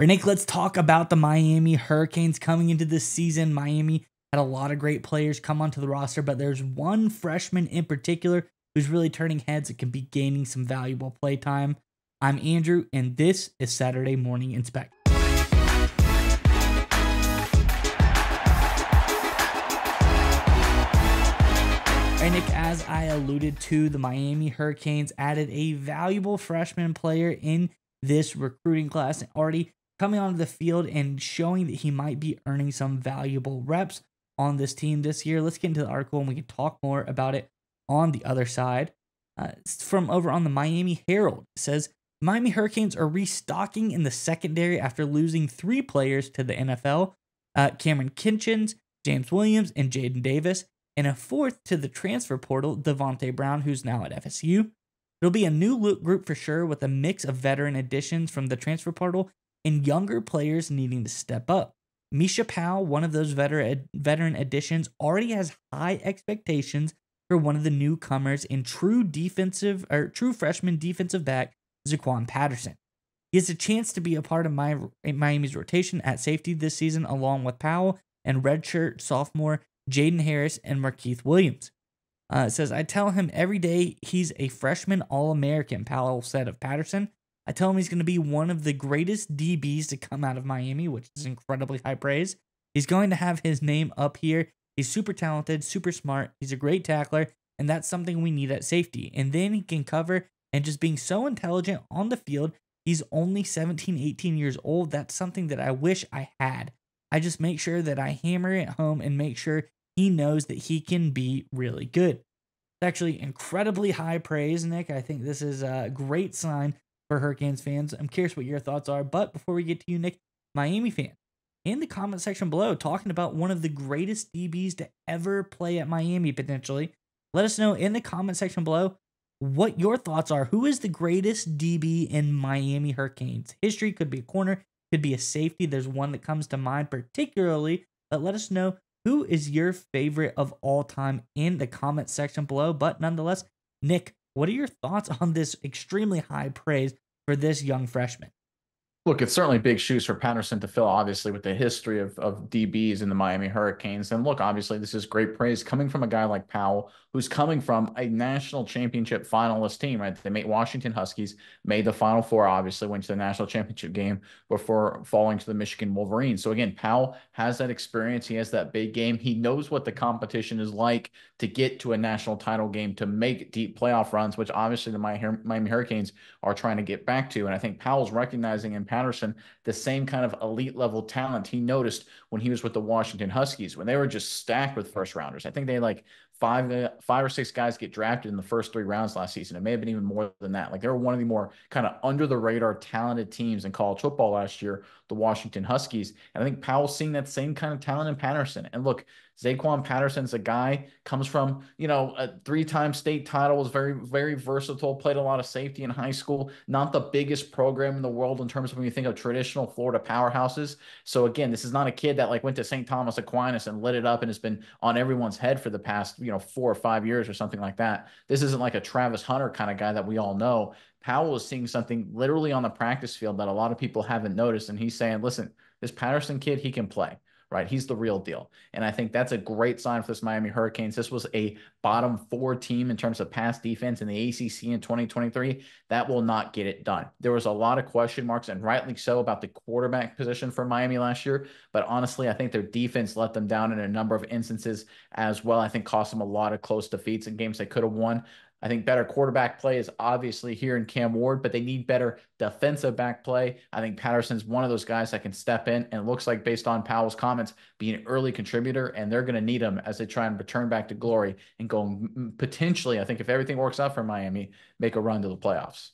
All right, Nick, let's talk about the Miami Hurricanes coming into this season. Miami had a lot of great players come onto the roster, but there's one freshman in particular who's really turning heads and can be gaining some valuable play time. I'm Andrew, and this is Saturday Morning Inspect. All right, Nick, as I alluded to, the Miami Hurricanes added a valuable freshman player in this recruiting class, and already coming onto the field and showing that he might be earning some valuable reps on this team this year. Let's get into the article and we can talk more about it on the other side. It's from over on the Miami Herald. It says, Miami Hurricanes are restocking in the secondary after losing 3 players to the NFL, Cameron Kinchens, James Williams, and Jaden Davis, and a 4th to the transfer portal, Devontae Brown, who's now at FSU. It'll be a new look group for sure, with a mix of veteran additions from the transfer portal and younger players needing to step up. Misha Powell, one of those veteran additions, already has high expectations for one of the newcomers in true freshman defensive back, Zaquan Patterson. He has a chance to be a part of Miami's rotation at safety this season, along with Powell and redshirt sophomore Jaden Harris and Markeith Williams. It says, I tell him every day he's a freshman All-American, Powell said of Patterson. I tell him he's going to be one of the greatest DBs to come out of Miami, which is incredibly high praise. He's going to have his name up here. He's super talented, super smart. He's a great tackler, and that's something we need at safety. And then he can cover, and just being so intelligent on the field. He's only 17, 18 years old. That's something that I wish I had. I just make sure that I hammer it home and make sure he knows that he can be really good. It's actually incredibly high praise, Nick. I think this is a great sign for Hurricanes fans. I'm curious what your thoughts are, but before we get to you, Nick, Miami fan, in the comment section below, talking about one of the greatest DBs to ever play at Miami, potentially. Let us know in the comment section below what your thoughts are. Who is the greatest DB in Miami Hurricanes history? Could be a corner, could be a safety. There's one that comes to mind particularly, but let us know who is your favorite of all time in the comment section below. But nonetheless, Nick, what are your thoughts on this extremely high praise for this young freshman? Look, it's certainly big shoes for Patterson to fill, obviously, with the history of DBs in the Miami Hurricanes. And look, obviously, this is great praise coming from a guy like Powell, who's coming from a national championship finalist team, right? They made Washington Huskies, made the Final Four, obviously, went to the national championship game before falling to the Michigan Wolverines. So again, Powell has that experience. He has that big game. He knows what the competition is like to get to a national title game, to make deep playoff runs, which obviously the Miami Hurricanes are trying to get back to. And I think Powell's recognizing in Patterson the same kind of elite level talent he noticed when he was with the Washington Huskies, when they were just stacked with first rounders. I think they had like five or six guys get drafted in the first 3 rounds last season. It may have been even more than that. Like, they were one of the more kind of under the radar talented teams in college football last year, the Washington Huskies. And I think Powell's seeing that same kind of talent in Patterson. And look, Zaquan Patterson's a guy, comes from, a 3-time state title, was very, very versatile, played a lot of safety in high school, not the biggest program in the world in terms of when you think of traditional Florida powerhouses. So again, this is not a kid that like went to St. Thomas Aquinas and lit it up and has been on everyone's head for the past, 4 or 5 years or something like that. This isn't like a Travis Hunter kind of guy that we all know. Powell is seeing something literally on the practice field that a lot of people haven't noticed. And he's saying, listen, this Patterson kid, he can play. Right? He's the real deal. And I think that's a great sign for this Miami Hurricanes. This was a bottom 4 team in terms of pass defense in the ACC in 2023. That will not get it done. There was a lot of question marks, and rightly so, about the quarterback position for Miami last year. But honestly, I think their defense let them down in a number of instances as well. I think cost them a lot of close defeats in games they could have won. I think better quarterback play is obviously here in Cam Ward, but they need better defensive back play. I think Patterson's one of those guys that can step in, and it looks like, based on Powell's comments, be an early contributor, and they're going to need him as they try and return back to glory and go potentially, I think if everything works out for Miami, make a run to the playoffs.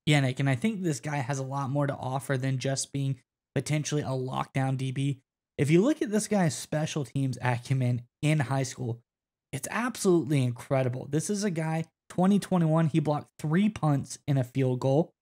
Yeah, Nick, and I think this guy has a lot more to offer than just being potentially a lockdown DB. If you look at this guy's special teams acumen in high school, it's absolutely incredible. This is a guy, 2021, he blocked 3 punts and a field goal.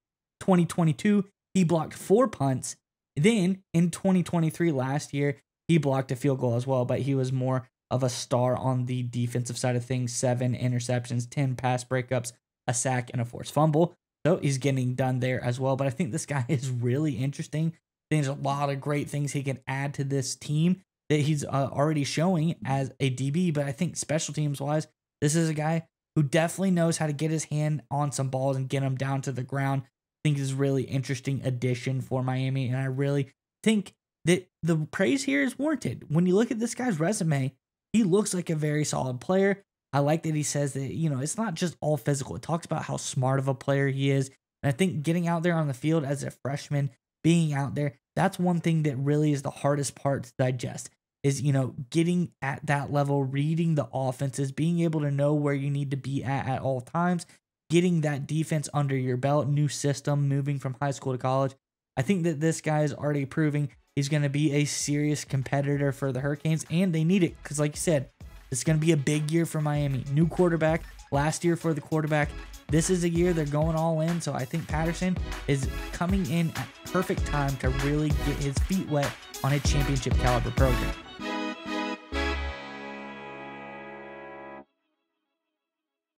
2022, he blocked 4 punts. Then in 2023, last year, he blocked a field goal as well, but he was more of a star on the defensive side of things. 7 interceptions, 10 pass breakups, a sack, and a forced fumble. So he's getting done there as well. But I think this guy is really interesting think there's a lot of great things he can add to this team that he's already showing as a DB. But I think special teams wise, this is a guy who definitely knows how to get his hand on some balls and get them down to the ground. I think is a really interesting addition for Miami. And I really think that the praise here is warranted. When you look at this guy's resume, he looks like a very solid player. I like that he says that, it's not just all physical. It talks about how smart of a player he is. And I think getting out there on the field as a freshman, being out there, that's one thing that really is the hardest part to digest is, getting at that level, reading the offenses, being able to know where you need to be at all times, getting that defense under your belt, new system, moving from high school to college. I think that this guy is already proving he's going to be a serious competitor for the Hurricanes, and they need it because, like you said, it's going to be a big year for Miami. New quarterback, last year for the quarterback. This is a year they're going all in, so I think Patterson is coming in at perfect time to really get his feet wet on a championship caliber program.